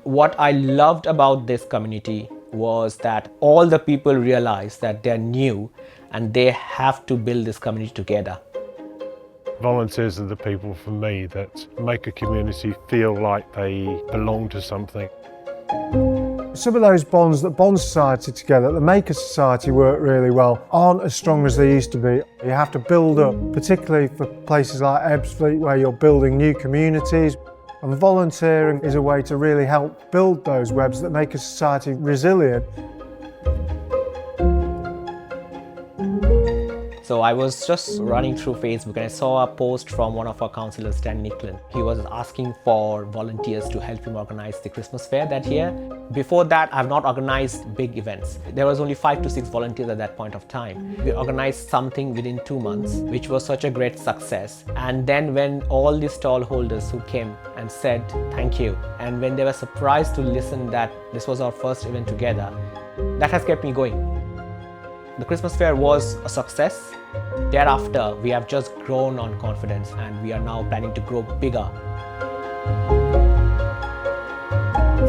What I loved about this community was that all the people realized that they're new and they have to build this community together. Volunteers are the people for me that make a community feel like they belong to something. Some of those bonds that bond society together, that make a society work really well, aren't as strong as they used to be. You have to build up, particularly for places like Ebbsfleet where you're building new communities. And volunteering is a way to really help build those webs that make a society resilient. So I was just running through Facebook and I saw a post from one of our councillors, Dan Nicklin. He was asking for volunteers to help him organize the Christmas fair that year. Before that, I've not organized big events. There was only 5 to 6 volunteers at that point of time. We organized something within 2 months, which was such a great success. And then when all the stall holders who came and said thank you, and when they were surprised to listen that this was our first event together, that has kept me going. The Christmas fair was a success. Thereafter, we have just grown on confidence and we are now planning to grow bigger.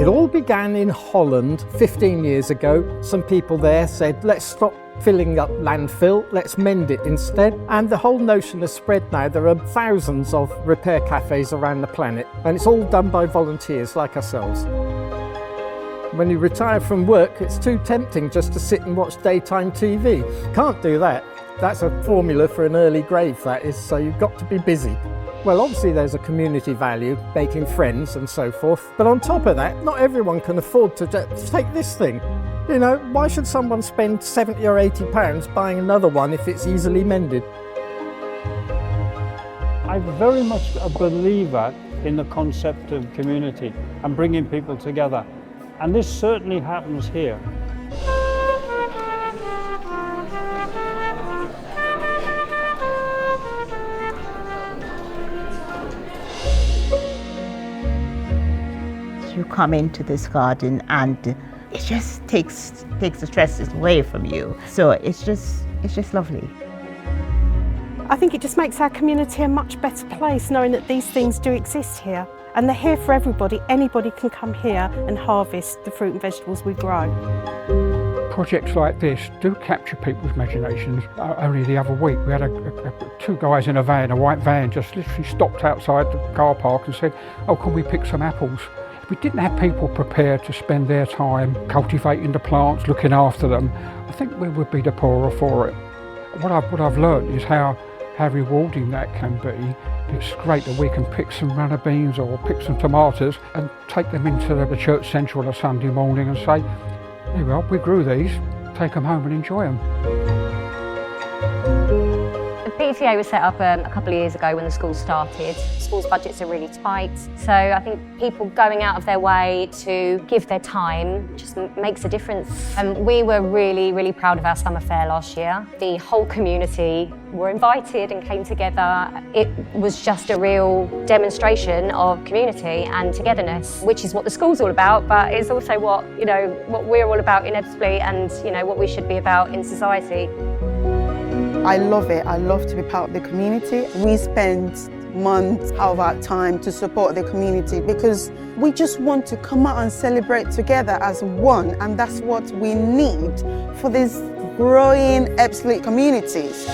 It all began in Holland 15 years ago. Some people there said, let's stop filling up landfill, let's mend it instead. And the whole notion has spread now. There are thousands of repair cafes around the planet and it's all done by volunteers like ourselves. When you retire from work, it's too tempting just to sit and watch daytime TV. Can't do that. That's a formula for an early grave, that is, so you've got to be busy. Well, obviously there's a community value, making friends and so forth, but on top of that, not everyone can afford to take this thing. You know, why should someone spend 70 or 80 pounds buying another one if it's easily mended? I'm very much a believer in the concept of community and bringing people together. And this certainly happens here. You come into this garden and it just takes the stresses away from you. So it's just lovely. I think it just makes our community a much better place knowing that these things do exist here. And they're here for everybody. Anybody can come here and harvest the fruit and vegetables we grow. Projects like this do capture people's imaginations. Only the other week we had 2 guys in a van, a white van, just literally stopped outside the car park and said, oh, can we pick some apples? If we didn't have people prepared to spend their time cultivating the plants, looking after them, I think we would be the poorer for it. What I've learned is how rewarding that can be. It's great that we can pick some runner beans or pick some tomatoes and take them into the church centre on a Sunday morning and say, there we are, we grew these, take them home and enjoy them. The PTA was set up a couple of years ago when the school started. Schools' budgets are really tight, so I think people going out of their way to give their time just makes a difference. We were really, really proud of our summer fair last year. The whole community were invited and came together. It was just a real demonstration of community and togetherness, which is what the school's all about, but it's also what we're all about in Ebbsfleet and what we should be about in society. I love it. I love to be part of the community. We spend months out of our time to support the community because we just want to come out and celebrate together as one, and that's what we need for these growing Ebbsfleet communities.